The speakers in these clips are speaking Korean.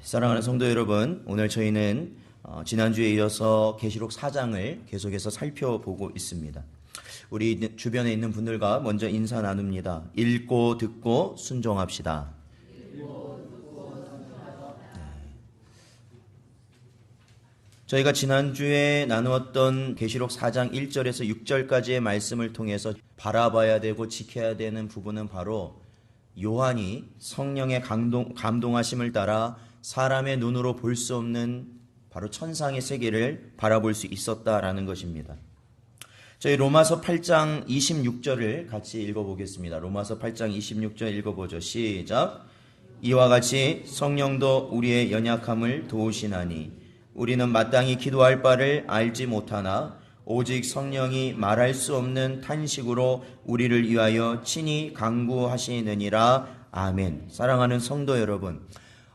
사랑하는 성도 여러분, 오늘 저희는 지난주에 이어서 계시록 4장을 계속해서 살펴보고 있습니다. 우리 주변에 있는 분들과 먼저 인사 나눕니다. 읽고 듣고 순종합시다. 저희가 지난주에 나누었던 계시록 4장 1절에서 6절까지의 말씀을 통해서 바라봐야 되고 지켜야 되는 부분은 바로 요한이 성령의 감동하심을 따라 사람의 눈으로 볼 수 없는 바로 천상의 세계를 바라볼 수 있었다라는 것입니다. 저희 로마서 8장 26절을 같이 읽어보겠습니다. 로마서 8장 26절 읽어보죠. 시작. 이와 같이 성령도 우리의 연약함을 도우시나니 우리는 마땅히 기도할 바를 알지 못하나 오직 성령이 말할 수 없는 탄식으로 우리를 위하여 친히 간구하시느니라. 아멘. 사랑하는 성도 여러분,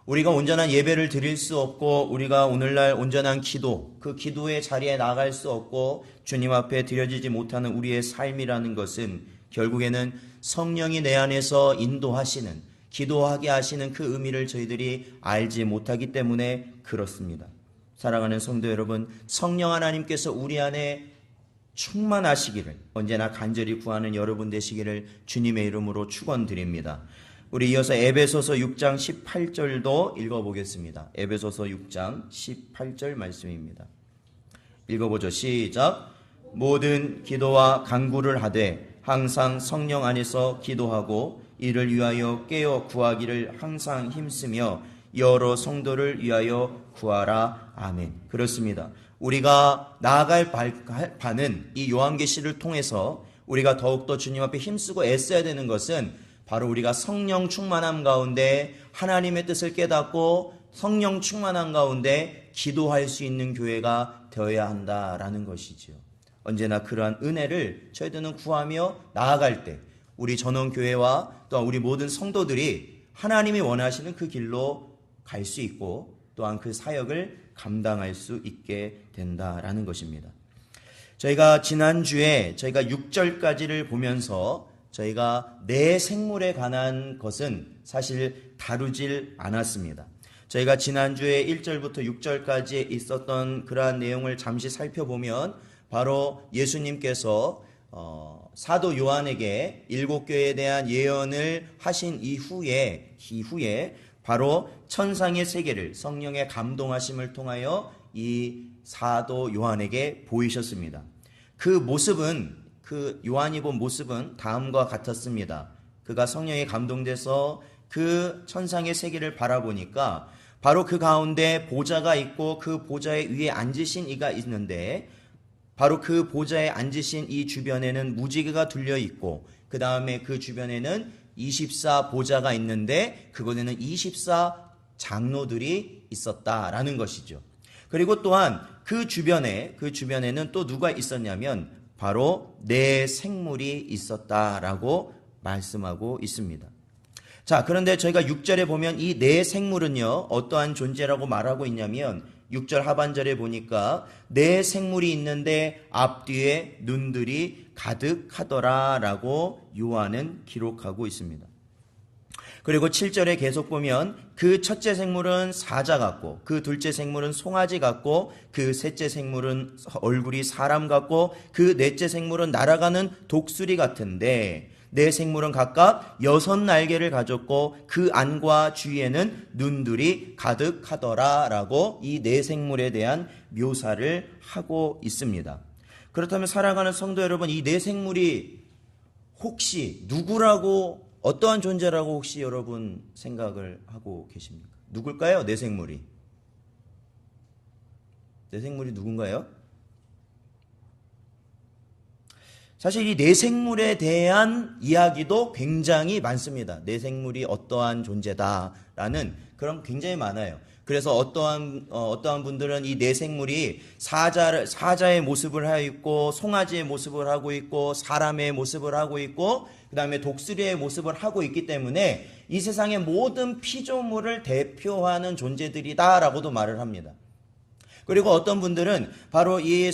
우리가 온전한 예배를 드릴 수 없고 우리가 오늘날 온전한 기도, 그 기도의 자리에 나갈 수 없고 주님 앞에 드려지지 못하는 우리의 삶이라는 것은 결국에는 성령이 내 안에서 인도하시는, 기도하게 하시는 그 의미를 저희들이 알지 못하기 때문에 그렇습니다. 사랑하는 성도 여러분, 성령 하나님께서 우리 안에 충만하시기를 언제나 간절히 구하는 여러분 되시기를 주님의 이름으로 축원드립니다. 우리 이어서 에베소서 6장 18절도 읽어보겠습니다. 에베소서 6장 18절 말씀입니다. 읽어보죠. 시작. 모든 기도와 간구를 하되 항상 성령 안에서 기도하고 이를 위하여 깨어 구하기를 항상 힘쓰며 여러 성도를 위하여 구하라. 아멘. 그렇습니다. 우리가 나아갈 바는 이 요한계시를 통해서 우리가 더욱더 주님 앞에 힘쓰고 애써야 되는 것은 바로 우리가 성령 충만함 가운데 하나님의 뜻을 깨닫고 성령 충만함 가운데 기도할 수 있는 교회가 되어야 한다라는 것이지요. 언제나 그러한 은혜를 저희들은 구하며 나아갈 때 우리 전원교회와 또한 우리 모든 성도들이 하나님이 원하시는 그 길로 갈 수 있고 또한 그 사역을 감당할 수 있게 된다라는 것입니다. 저희가 지난주에 저희가 6절까지를 보면서 저희가 내 생물에 관한 것은 사실 다루질 않았습니다. 저희가 지난주에 1절부터 6절까지 있었던 그러한 내용을 잠시 살펴보면 바로 예수님께서 사도 요한에게 7교회에 대한 예언을 하신 이후에 바로 천상의 세계를 성령의 감동하심을 통하여 이 사도 요한에게 보이셨습니다. 그 요한이 본 모습은 다음과 같았습니다. 그가 성령에 감동돼서 그 천상의 세계를 바라보니까 바로 그 가운데 보좌가 있고 그 보좌의 위에 앉으신 이가 있는데 바로 그 보좌에 앉으신 이 주변에는 무지개가 둘려 있고 그 다음에 그 주변에는 24 보좌가 있는데 그곳에는 24 장로들이 있었다라는 것이죠. 그리고 또한 그 주변에는 또 누가 있었냐면 바로 내 생물이 있었다라고 말씀하고 있습니다. 자, 그런데 저희가 6절에 보면 이 내 생물은요, 어떠한 존재라고 말하고 있냐면 6절 하반절에 보니까 내 생물이 있는데 앞뒤에 눈들이 가득하더라라고 요한은 기록하고 있습니다. 그리고 7절에 계속 보면 그 첫째 생물은 사자 같고 그 둘째 생물은 송아지 같고 그 셋째 생물은 얼굴이 사람 같고 그 넷째 생물은 날아가는 독수리 같은데 네 생물은 각각 6날개를 가졌고 그 안과 주위에는 눈들이 가득하더라라고 이 네 생물에 대한 묘사를 하고 있습니다. 그렇다면 사랑하는 성도 여러분, 이 네 생물이 혹시 누구라고 어떠한 존재라고 혹시 여러분 생각을 하고 계십니까? 누굴까요? 내 생물이. 내 생물이 누군가요? 사실 이 내 생물에 대한 이야기도 굉장히 많습니다. 내 생물이 어떠한 존재다라는 그런 굉장히 많아요. 그래서 어떠한 분들은 이 내 생물이 사자의 모습을 하고 있고 송아지의 모습을 하고 있고 사람의 모습을 하고 있고 그 다음에 독수리의 모습을 하고 있기 때문에 이 세상의 모든 피조물을 대표하는 존재들이다라고도 말을 합니다. 그리고 어떤 분들은 바로 이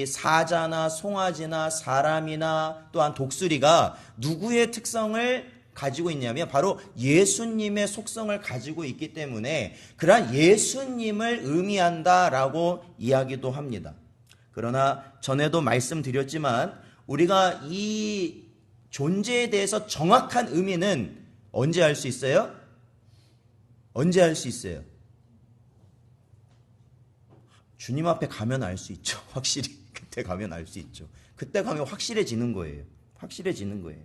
사자나 송아지나 사람이나 또한 독수리가 누구의 특성을 가지고 있냐면 바로 예수님의 속성을 가지고 있기 때문에 그러한 예수님을 의미한다라고 이야기도 합니다. 그러나 전에도 말씀드렸지만 우리가 이 존재에 대해서 정확한 의미는 언제 알 수 있어요? 언제 알 수 있어요? 주님 앞에 가면 알 수 있죠. 확실히 그때 가면 알 수 있죠. 그때 가면 확실해지는 거예요. 확실해지는 거예요.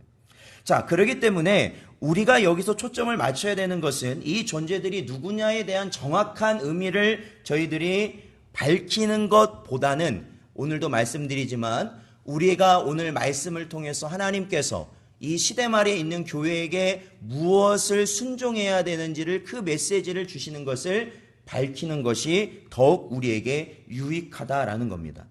자, 그렇기 때문에 우리가 여기서 초점을 맞춰야 되는 것은 이 존재들이 누구냐에 대한 정확한 의미를 저희들이 밝히는 것보다는 오늘도 말씀드리지만 우리가 오늘 말씀을 통해서 하나님께서 이 시대말에 있는 교회에게 무엇을 순종해야 되는지를 그 메시지를 주시는 것을 밝히는 것이 더욱 우리에게 유익하다라는 겁니다.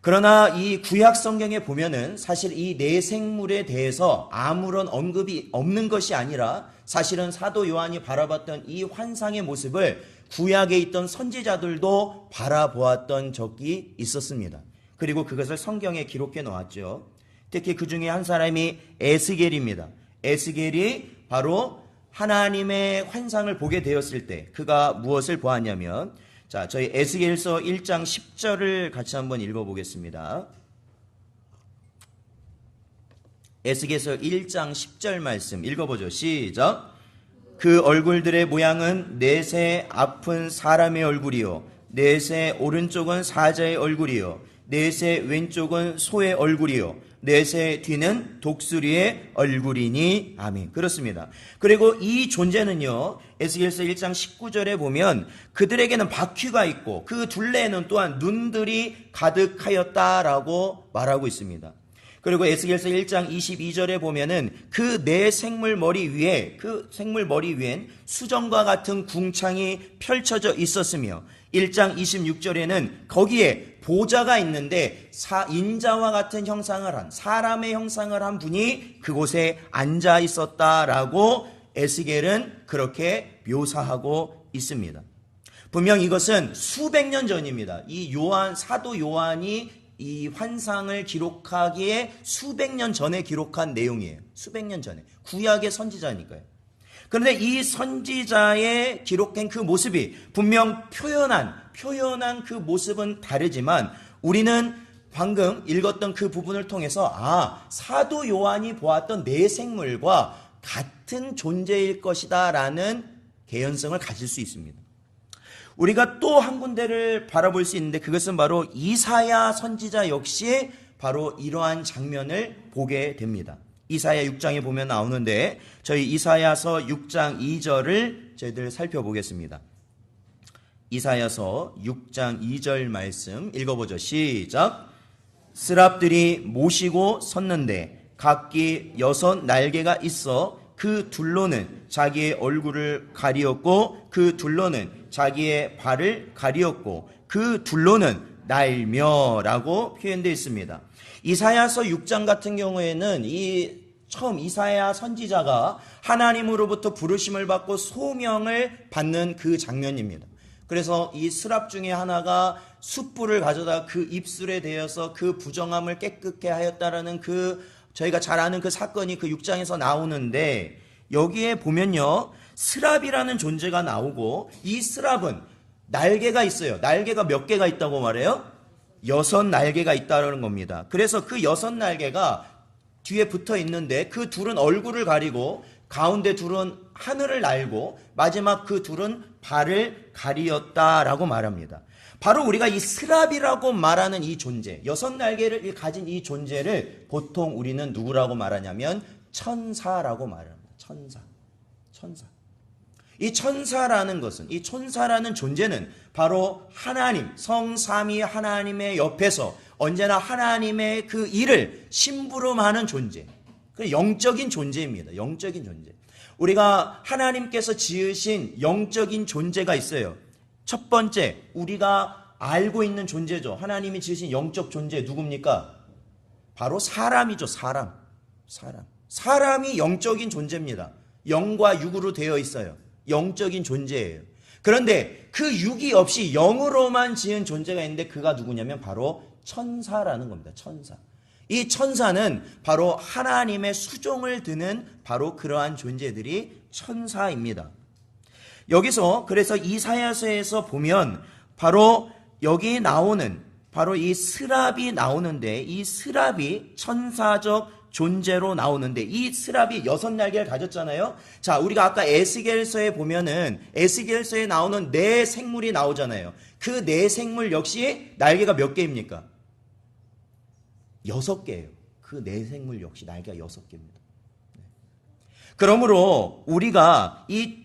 그러나 이 구약 성경에 보면은 사실 이 네 생물에 대해서 아무런 언급이 없는 것이 아니라 사실은 사도 요한이 바라봤던 이 환상의 모습을 구약에 있던 선지자들도 바라보았던 적이 있었습니다. 그리고 그것을 성경에 기록해 놓았죠. 특히 그 중에 한 사람이 에스겔입니다. 에스겔이 바로 하나님의 환상을 보게 되었을 때 그가 무엇을 보았냐면, 자, 저희 에스겔서 1장 10절을 같이 한번 읽어보겠습니다. 에스겔서 1장 10절 말씀 읽어보죠. 시작. 그 얼굴들의 모양은 넷의 앞은 사람의 얼굴이요, 넷의 오른쪽은 사자의 얼굴이요, 넷의 왼쪽은 소의 얼굴이요, 넷의 뒤는 독수리의 얼굴이니. 아멘. 그렇습니다. 그리고 이 존재는요, 에스겔서 1장 19절에 보면 그들에게는 바퀴가 있고 그 둘레에는 또한 눈들이 가득하였다라고 말하고 있습니다. 그리고 에스겔서 1장 22절에 보면은 그 네 생물 머리 위에, 그 생물 머리 위엔 수정과 같은 궁창이 펼쳐져 있었으며 1장 26절에는 거기에 보좌가 있는데 인자와 같은 형상을 한, 사람의 형상을 한 분이 그곳에 앉아 있었다라고 에스겔은 그렇게 묘사하고 있습니다. 분명 이것은 수백 년 전입니다. 이 사도 요한이 이 환상을 기록하기에 수백 년 전에 기록한 내용이에요. 수백 년 전에. 구약의 선지자니까요. 그런데 이 선지자의 기록된 그 모습이 분명 표현한 그 모습은 다르지만 우리는 방금 읽었던 그 부분을 통해서 사도 요한이 보았던 네 생물과 같은 존재일 것이다 라는 개연성을 가질 수 있습니다. 우리가 또 한 군데를 바라볼 수 있는데 그것은 바로 이사야 선지자 역시 바로 이러한 장면을 보게 됩니다. 이사야 6장에 보면 나오는데 저희 이사야서 6장 2절을 저희들 살펴보겠습니다. 이사야서 6장 2절 말씀 읽어보죠. 시작. 스랍들이 모시고 섰는데 각기 6 날개가 있어 그 둘로는 자기의 얼굴을 가리었고 그 둘로는 자기의 발을 가리었고 그 둘로는 날며라고 표현되어 있습니다. 이사야서 6장 같은 경우에는 처음 이사야 선지자가 하나님으로부터 부르심을 받고 소명을 받는 그 장면입니다. 그래서 이 스랍 중에 하나가 숯불을 가져다 그 입술에 대어서 그 부정함을 깨끗게 하였다라는 저희가 잘 아는 그 사건이 그 6장에서 나오는데 여기에 보면요, 스랍이라는 존재가 나오고 이 스랍은 날개가 있어요. 날개가 몇 개가 있다고 말해요? 6 날개가 있다는 겁니다. 그래서 그 6 날개가 뒤에 붙어 있는데 그 둘은 얼굴을 가리고 가운데 둘은 하늘을 날고 마지막 그 둘은 발을 가리었다라고 말합니다. 바로 우리가 이 스랍이라고 말하는 이 존재, 6 날개를 가진 이 존재를 보통 우리는 누구라고 말하냐면 천사라고 말합니다. 천사. 이 천사라는 것은, 이 천사라는 존재는 바로 하나님, 성삼위 하나님의 옆에서 언제나 하나님의 그 일을 심부름하는 존재, 그 영적인 존재입니다. 영적인 존재. 우리가 하나님께서 지으신 영적인 존재가 있어요. 첫 번째, 우리가 알고 있는 존재죠. 하나님이 지으신 영적 존재 누굽니까? 바로 사람이죠. 사람이 영적인 존재입니다. 영과 육으로 되어 있어요. 영적인 존재예요. 그런데 그 육이 없이 영으로만 지은 존재가 있는데 그가 누구냐면 바로 천사라는 겁니다. 천사. 이 천사는 바로 하나님의 수종을 드는 바로 그러한 존재들이 천사입니다. 여기서 그래서 이사야서에서 보면 바로 여기 나오는 바로 이 스랍이 나오는데, 이 스랍이 천사적 존재로 나오는데, 이 스랍이 6날개를 가졌잖아요. 자, 우리가 아까 에스겔서에 보면은 에스겔서에 나오는 네 생물이 나오잖아요. 그 네 생물 역시 날개가 몇 개입니까? 6개예요. 그 네 생물 역시 날개가 6개입니다. 그러므로 우리가 이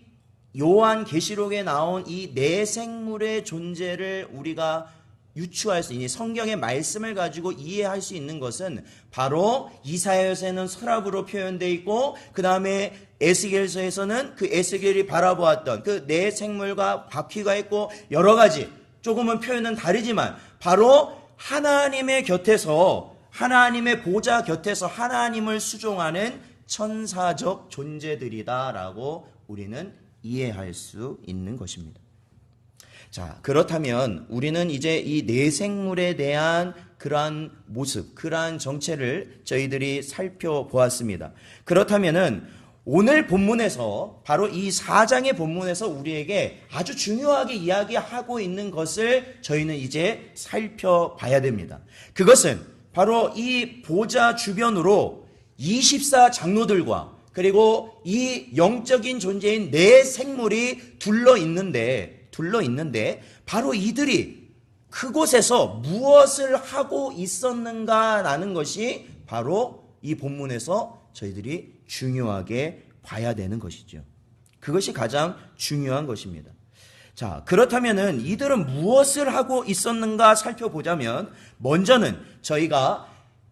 요한계시록에 나온 이 네 생물의 존재를 우리가 유추할 수 있는, 성경의 말씀을 가지고 이해할 수 있는 것은 바로 이사야서에는 서랍으로 표현되어 있고, 그 다음에 에스겔서에서는 그 에스겔이 바라보았던 그 네 생물과 바퀴가 있고, 여러 가지 조금은 표현은 다르지만 바로 하나님의 곁에서, 하나님의 보좌 곁에서 하나님을 수종하는 천사적 존재들이다라고 우리는 이해할 수 있는 것입니다. 자, 그렇다면 우리는 이제 이 네 생물에 대한 그러한 모습, 그러한 정체를 저희들이 살펴보았습니다. 그렇다면은 오늘 본문에서, 바로 이 4장의 본문에서 우리에게 아주 중요하게 이야기하고 있는 것을 저희는 이제 살펴봐야 됩니다. 그것은 바로 이 보좌 주변으로 24장로들과 그리고 이 영적인 존재인 네 생물이 둘러 있는데 바로 이들이 그곳에서 무엇을 하고 있었는가라는 것이 바로 이 본문에서 저희들이 중요하게 봐야 되는 것이죠. 그것이 가장 중요한 것입니다. 자, 그렇다면은 이들은 무엇을 하고 있었는가 살펴보자면, 먼저는 저희가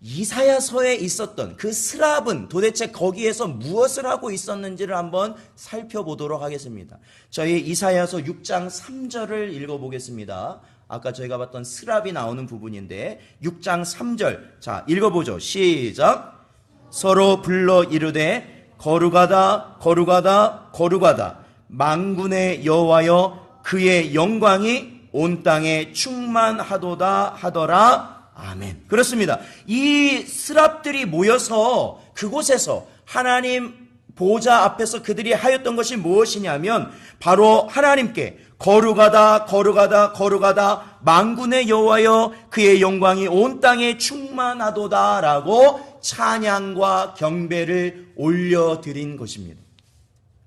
이사야서에 있었던 그 스랍은 도대체 거기에서 무엇을 하고 있었는지를 한번 살펴보도록 하겠습니다. 저희 이사야서 6장 3절을 읽어보겠습니다. 아까 저희가 봤던 스랍이 나오는 부분인데 6장 3절, 자 읽어보죠. 시작. 서로 불러 이르되 거룩하다 거룩하다 거룩하다 만군의 여호와여 그의 영광이 온 땅에 충만하도다 하더라. 아멘. 그렇습니다. 이 스랍들이 모여서 그곳에서 하나님 보좌 앞에서 그들이 하였던 것이 무엇이냐면 바로 하나님께 거룩하다 거룩하다 거룩하다 만군의 여호와여 그의 영광이 온 땅에 충만하도다라고 찬양과 경배를 올려드린 것입니다.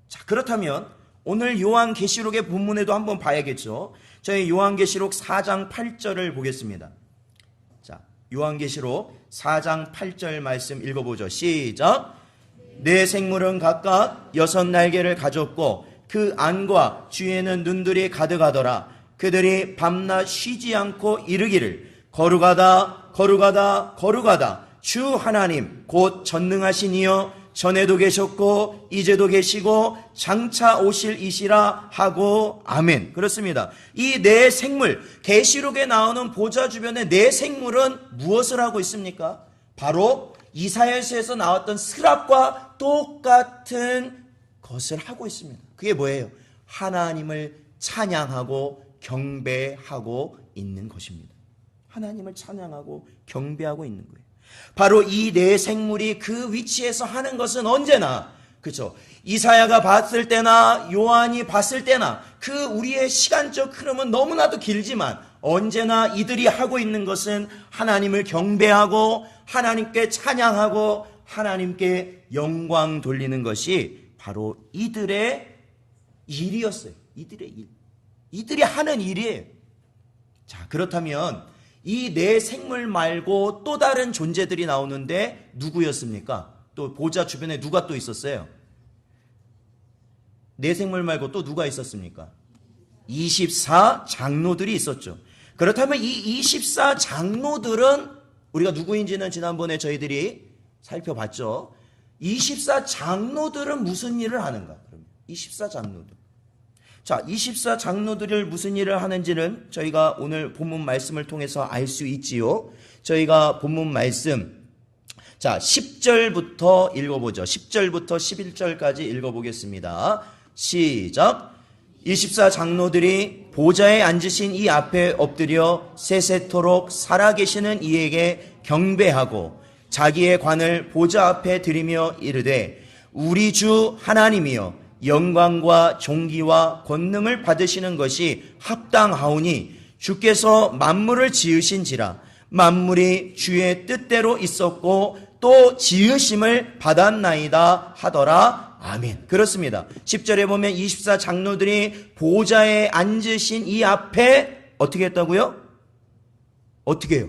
자, 그렇다면 오늘 요한계시록의 본문에도 한번 봐야겠죠. 저희 요한계시록 4장 8절을 보겠습니다. 요한계시록 4장 8절 말씀 읽어보죠. 시작. 네 생물은 각각 6날개를 가졌고 그 안과 주에는 눈들이 가득하더라. 그들이 밤낮 쉬지 않고 이르기를 거룩하다 거룩하다 거룩하다 주 하나님 곧 전능하신 이여 전에도 계셨고 이제도 계시고 장차 오실 이시라 하고 아멘. 그렇습니다. 이 네 생물, 계시록에 나오는 보좌 주변의 네 생물은 무엇을 하고 있습니까? 바로 이사야서에서 나왔던 스랍과 똑같은 것을 하고 있습니다. 그게 뭐예요? 하나님을 찬양하고 경배하고 있는 것입니다. 하나님을 찬양하고 경배하고 있는 거예요. 바로 이 네 생물이 그 위치에서 하는 것은 언제나, 그렇죠? 이사야가 봤을 때나 요한이 봤을 때나 그 우리의 시간적 흐름은 너무나도 길지만 언제나 이들이 하고 있는 것은 하나님을 경배하고 하나님께 찬양하고 하나님께 영광 돌리는 것이 바로 이들의 일이었어요. 이들의 일. 이들이 하는 일이에요. 자, 그렇다면 이 네 생물 말고 또 다른 존재들이 나오는데 누구였습니까? 또 보좌 주변에 누가 또 있었어요? 네 생물 말고 또 누가 있었습니까? 24장로들이 있었죠. 그렇다면 이 24장로들은 우리가 누구인지는 지난번에 저희들이 살펴봤죠. 24장로들은 무슨 일을 하는가? 그러면 24장로들. 자, 24장로들을 무슨 일을 하는지는 저희가 오늘 본문 말씀을 통해서 알 수 있지요. 저희가 본문 말씀, 자, 10절부터 읽어보죠. 10절부터 11절까지 읽어보겠습니다. 시작. 24장로들이 보좌에 앉으신 이 앞에 엎드려 세세토록 살아계시는 이에게 경배하고 자기의 관을 보좌 앞에 들이며 이르되 우리 주 하나님이여 영광과 존귀와 권능을 받으시는 것이 합당하오니 주께서 만물을 지으신지라 만물이 주의 뜻대로 있었고 또 지으심을 받았나이다 하더라. 아멘. 그렇습니다. 10절에 보면 24 장로들이 보좌에 앉으신 이 앞에 어떻게 했다고요? 어떻게 해요?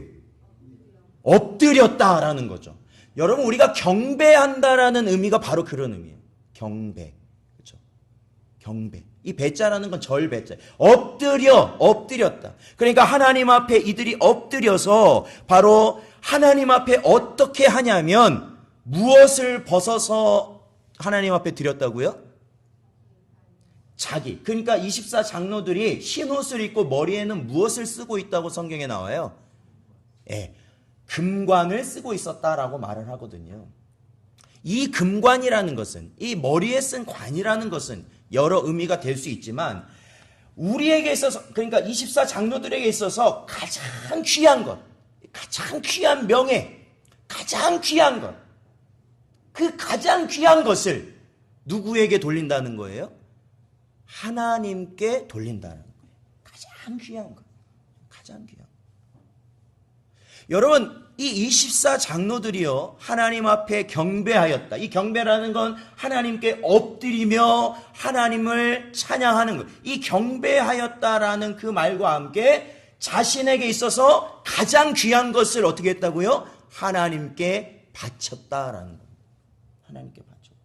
엎드렸다라는 거죠. 여러분, 우리가 경배한다라는 의미가 바로 그런 의미예요. 경배. 그렇죠? 경배. 이 배자라는 건 절배자. 엎드렸다. 그러니까 하나님 앞에 이들이 엎드려서 바로 하나님 앞에 어떻게 하냐면 무엇을 벗어서 하나님 앞에 드렸다고요? 자기. 그러니까 24 장로들이 흰 옷을 입고 머리에는 무엇을 쓰고 있다고 성경에 나와요? 금관을 쓰고 있었다라고 말을 하거든요. 이 금관이라는 것은, 이 머리에 쓴 관이라는 것은 여러 의미가 될 수 있지만 우리에게 있어서, 그러니까 24 장로들에게 있어서 가장 귀한 것, 가장 귀한 명예, 가장 귀한 것, 그 가장 귀한 것을 누구에게 돌린다는 거예요? 하나님께 돌린다는 거예요. 가장 귀한 것, 가장 귀한 것. 여러분, 이 24 장로들이요, 하나님 앞에 경배하였다. 이 경배라는 건 하나님께 엎드리며 하나님을 찬양하는 것. 이 경배하였다라는 그 말과 함께 자신에게 있어서 가장 귀한 것을 어떻게 했다고요? 하나님께 바쳤다라는 겁니다. 하나님께 바쳤다.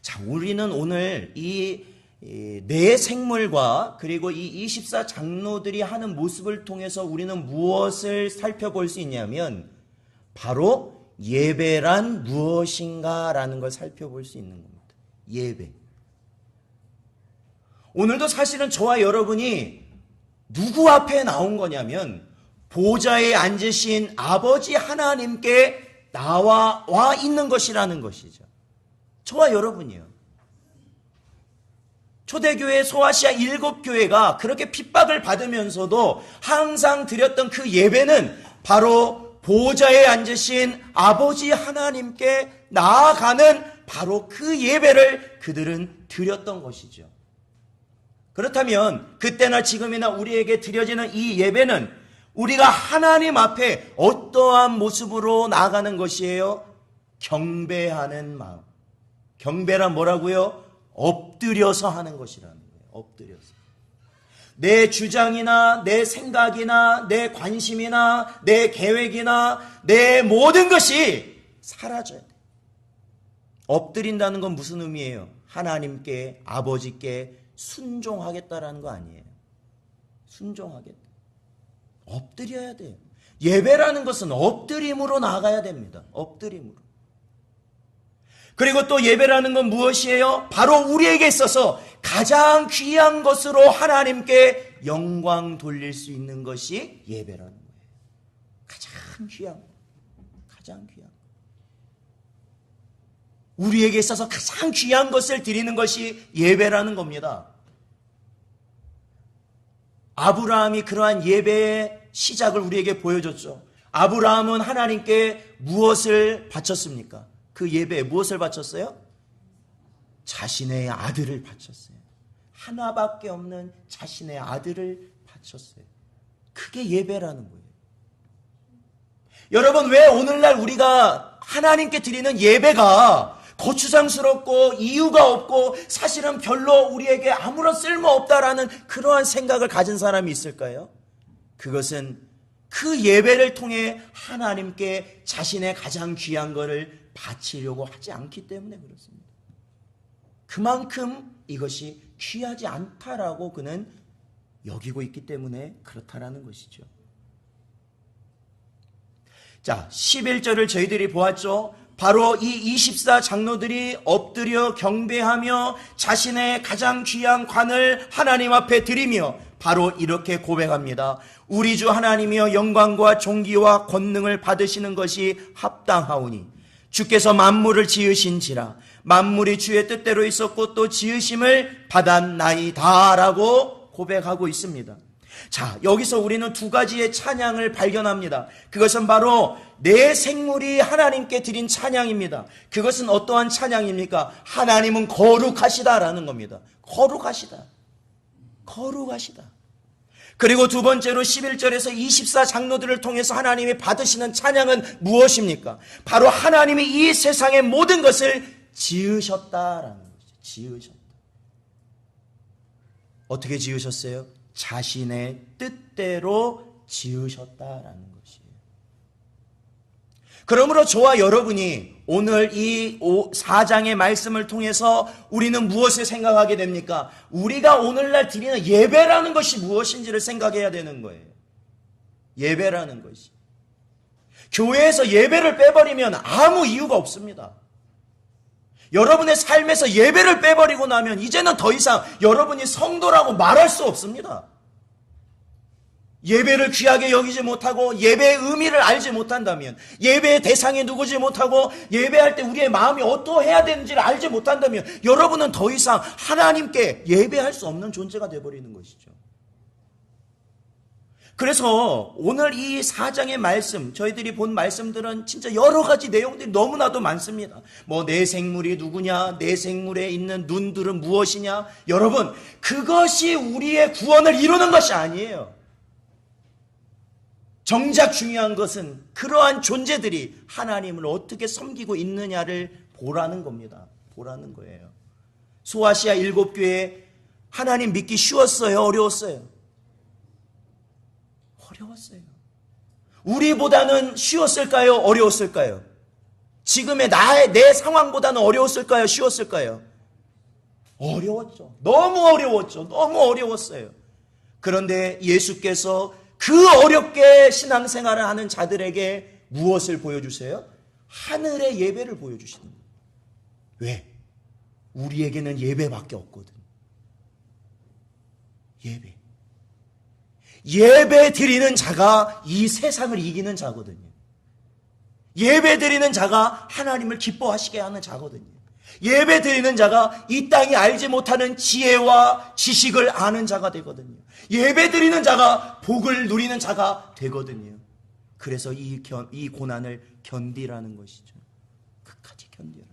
자, 우리는 오늘 이 내 생물과 그리고 이 24 장로들이 하는 모습을 통해서 우리는 무엇을 살펴볼 수 있냐면 바로 예배란 무엇인가라는 걸 살펴볼 수 있는 겁니다. 예배. 오늘도 사실은 저와 여러분이 누구 앞에 나온 거냐면 보좌에 앉으신 아버지 하나님께 나와 있는 것이라는 것이죠. 저와 여러분이요. 초대교회 소아시아 7교회가 그렇게 핍박을 받으면서도 항상 드렸던 그 예배는 바로 보좌에 앉으신 아버지 하나님께 나아가는 바로 그 예배를 그들은 드렸던 것이죠. 그렇다면 그때나 지금이나 우리에게 드려지는 이 예배는 우리가 하나님 앞에 어떠한 모습으로 나아가는 것이에요? 경배하는 마음. 경배란 뭐라고요? 엎드려서 하는 것이라는 거예요. 엎드려서. 내 주장이나 내 생각이나 내 관심이나 내 계획이나 내 모든 것이 사라져야 돼. 엎드린다는 건 무슨 의미예요? 하나님께, 아버지께 순종하겠다라는 거 아니에요. 순종하겠다. 엎드려야 돼요. 예배라는 것은 엎드림으로 나가야 됩니다. 엎드림으로. 그리고 또 예배라는 건 무엇이에요? 바로 우리에게 있어서 가장 귀한 것으로 하나님께 영광 돌릴 수 있는 것이 예배라는 거예요. 가장 귀한 것. 가장 귀한 것. 우리에게 있어서 가장 귀한 것을 드리는 것이 예배라는 겁니다. 아브라함이 그러한 예배의 시작을 우리에게 보여줬죠. 아브라함은 하나님께 무엇을 바쳤습니까? 그 예배에 무엇을 바쳤어요? 자신의 아들을 바쳤어요. 하나밖에 없는 자신의 아들을 바쳤어요. 그게 예배라는 거예요. 여러분, 왜 오늘날 우리가 하나님께 드리는 예배가 거추장스럽고 이유가 없고 사실은 별로 우리에게 아무런 쓸모없다라는 그러한 생각을 가진 사람이 있을까요? 그것은 그 예배를 통해 하나님께 자신의 가장 귀한 것을 바치려고 하지 않기 때문에 그렇습니다. 그만큼 이것이 귀하지 않다라고 그는 여기고 있기 때문에 그렇다라는 것이죠. 자, 11절을 저희들이 보았죠. 바로 이 24 장로들이 엎드려 경배하며 자신의 가장 귀한 관을 하나님 앞에 드리며 바로 이렇게 고백합니다. 우리 주 하나님이여 영광과 존귀와 권능을 받으시는 것이 합당하오니 주께서 만물을 지으신지라 만물이 주의 뜻대로 있었고 또 지으심을 받았나이다 라고 고백하고 있습니다. 자, 여기서 우리는 두 가지의 찬양을 발견합니다. 그것은 바로 내 생물이 하나님께 드린 찬양입니다. 그것은 어떠한 찬양입니까? 하나님은 거룩하시다라는 겁니다. 거룩하시다. 거룩하시다. 그리고 두 번째로 11절에서 24장로들을 통해서 하나님이 받으시는 찬양은 무엇입니까? 바로 하나님이 이 세상의 모든 것을 지으셨다라는 거죠. 지으셨다. 어떻게 지으셨어요? 자신의 뜻대로 지으셨다라는 것이에요. 그러므로 저와 여러분이 오늘 이 4장의 말씀을 통해서 우리는 무엇을 생각하게 됩니까? 우리가 오늘날 드리는 예배라는 것이 무엇인지를 생각해야 되는 거예요. 예배라는 것이. 교회에서 예배를 빼버리면 아무 이유가 없습니다. 여러분의 삶에서 예배를 빼버리고 나면 이제는 더 이상 여러분이 성도라고 말할 수 없습니다. 예배를 귀하게 여기지 못하고 예배의 의미를 알지 못한다면, 예배의 대상이 누구지 못하고 예배할 때 우리의 마음이 어떠해야 되는지를 알지 못한다면 여러분은 더 이상 하나님께 예배할 수 없는 존재가 되어버리는 것이죠. 그래서 오늘 이 4장의 말씀, 저희들이 본 말씀들은 진짜 여러 가지 내용들이 너무나도 많습니다. 뭐 내 생물이 누구냐, 내 생물에 있는 눈들은 무엇이냐. 여러분, 그것이 우리의 구원을 이루는 것이 아니에요. 정작 중요한 것은 그러한 존재들이 하나님을 어떻게 섬기고 있느냐를 보라는 겁니다. 보라는 거예요. 소아시아 7교회 하나님 믿기 쉬웠어요? 어려웠어요? 어려웠어요. 우리보다는 쉬웠을까요? 어려웠을까요? 지금의 내 상황보다는 어려웠을까요? 쉬웠을까요? 어려웠죠. 너무 어려웠죠. 너무 어려웠어요. 그런데 예수께서 그 어렵게 신앙생활을 하는 자들에게 무엇을 보여주세요? 하늘의 예배를 보여주시는 거예요. 왜? 우리에게는 예배밖에 없거든. 예배. 예배 드리는 자가 이 세상을 이기는 자거든요. 예배 드리는 자가 하나님을 기뻐하시게 하는 자거든요. 예배 드리는 자가 이 땅이 알지 못하는 지혜와 지식을 아는 자가 되거든요. 예배 드리는 자가 복을 누리는 자가 되거든요. 그래서 이 고난을 견디라는 것이죠. 끝까지 견디라.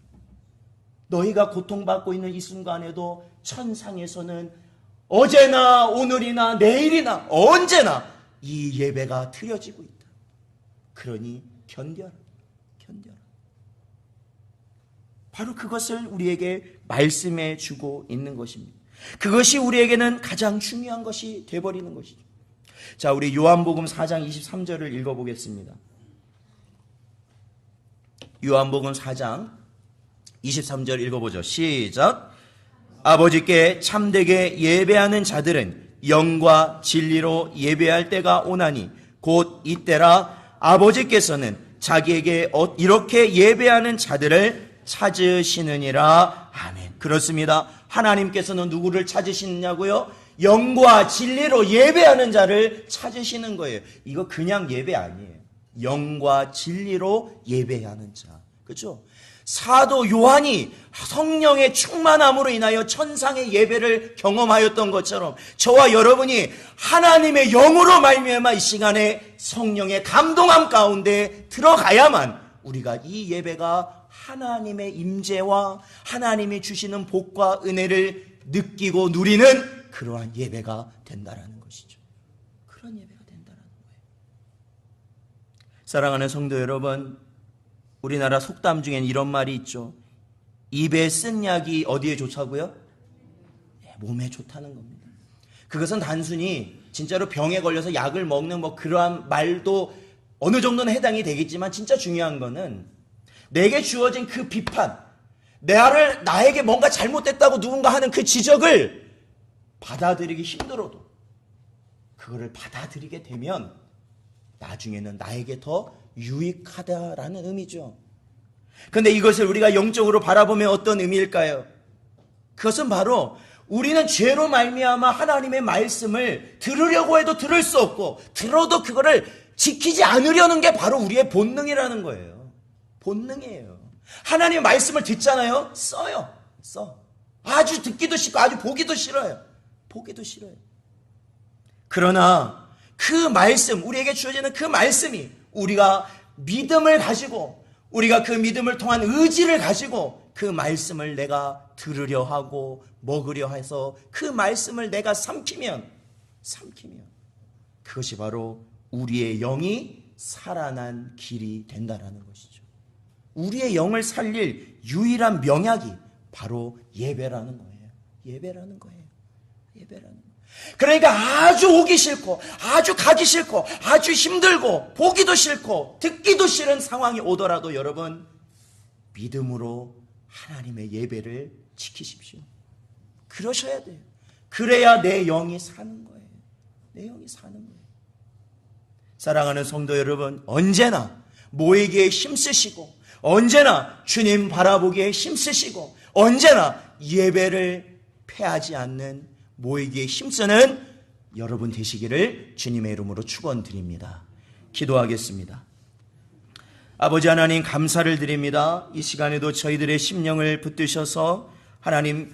너희가 고통받고 있는 이 순간에도 천상에서는 어제나 오늘이나 내일이나 언제나 이 예배가 드려지고 있다. 그러니 견뎌라. 견뎌라. 바로 그것을 우리에게 말씀해 주고 있는 것입니다. 그것이 우리에게는 가장 중요한 것이 되어버리는 것이죠. 자, 우리 요한복음 4장 23절을 읽어보겠습니다. 요한복음 4장 23절 읽어보죠. 시작. 아버지께 참되게 예배하는 자들은 영과 진리로 예배할 때가 오나니 곧 이때라. 아버지께서는 자기에게 이렇게 예배하는 자들을 찾으시느니라. 아멘. 그렇습니다. 하나님께서는 누구를 찾으시느냐고요? 영과 진리로 예배하는 자를 찾으시는 거예요. 이거 그냥 예배 아니에요. 영과 진리로 예배하는 자. 그렇죠? 사도 요한이 성령의 충만함으로 인하여 천상의 예배를 경험하였던 것처럼 저와 여러분이 하나님의 영으로 말미암아 이 시간에 성령의 감동함 가운데 들어가야만 우리가 이 예배가 하나님의 임재와 하나님이 주시는 복과 은혜를 느끼고 누리는 그러한 예배가 된다라는 것이죠. 그런 예배가 된다라는 거예요. 사랑하는 성도 여러분, 우리나라 속담 중엔 이런 말이 있죠. 입에 쓴 약이 어디에 좋다고요? 몸에 좋다는 겁니다. 그것은 단순히 진짜로 병에 걸려서 약을 먹는 그러한 말도 어느 정도는 해당이 되겠지만 진짜 중요한 거는 내게 주어진 그 비판, 나에게 뭔가 잘못됐다고 누군가 하는 그 지적을 받아들이기 힘들어도 그거를 받아들이게 되면 나중에는 나에게 더 유익하다라는 의미죠. 그런데 이것을 우리가 영적으로 바라보면 어떤 의미일까요? 그것은 바로 우리는 죄로 말미암아 하나님의 말씀을 들으려고 해도 들을 수 없고 들어도 그거를 지키지 않으려는 게 바로 우리의 본능이라는 거예요. 본능이에요. 하나님의 말씀을 듣잖아요. 써요. 아주 듣기도 싫고 아주 보기도 싫어요. 보기도 싫어요. 그러나 그 말씀, 우리에게 주어지는 그 말씀이 우리가 믿음을 가지고, 우리가 그 믿음을 통한 의지를 가지고 그 말씀을 내가 들으려 하고 먹으려 해서 그 말씀을 내가 삼키면 그것이 바로 우리의 영이 살아난 길이 된다라는 것이죠. 우리의 영을 살릴 유일한 명약이 바로 예배라는 거예요. 예배라는 거예요. 그러니까 아주 오기 싫고, 아주 가기 싫고, 아주 힘들고, 보기도 싫고, 듣기도 싫은 상황이 오더라도 여러분, 믿음으로 하나님의 예배를 지키십시오. 그러셔야 돼요. 그래야 내 영이 사는 거예요. 내 영이 사는 거예요. 사랑하는 성도 여러분, 언제나 모이기에 힘쓰시고, 언제나 주님 바라보기에 힘쓰시고, 언제나 예배를 패하지 않는 모이기에 힘쓰는 여러분 되시기를 주님의 이름으로 축원드립니다. 기도하겠습니다. 아버지 하나님, 감사를 드립니다. 이 시간에도 저희들의 심령을 붙드셔서 하나님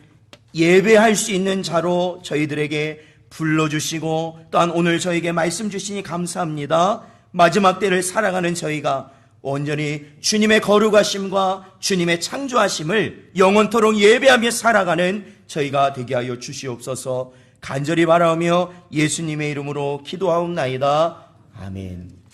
예배할 수 있는 자로 저희들에게 불러주시고, 또한 오늘 저에게 말씀 주시니 감사합니다. 마지막 때를 살아가는 저희가 온전히 주님의 거룩하심과 주님의 창조하심을 영원토록 예배하며 살아가는 저희가 되게 하여 주시옵소서. 간절히 바라오며 예수님의 이름으로 기도하옵나이다. 아멘.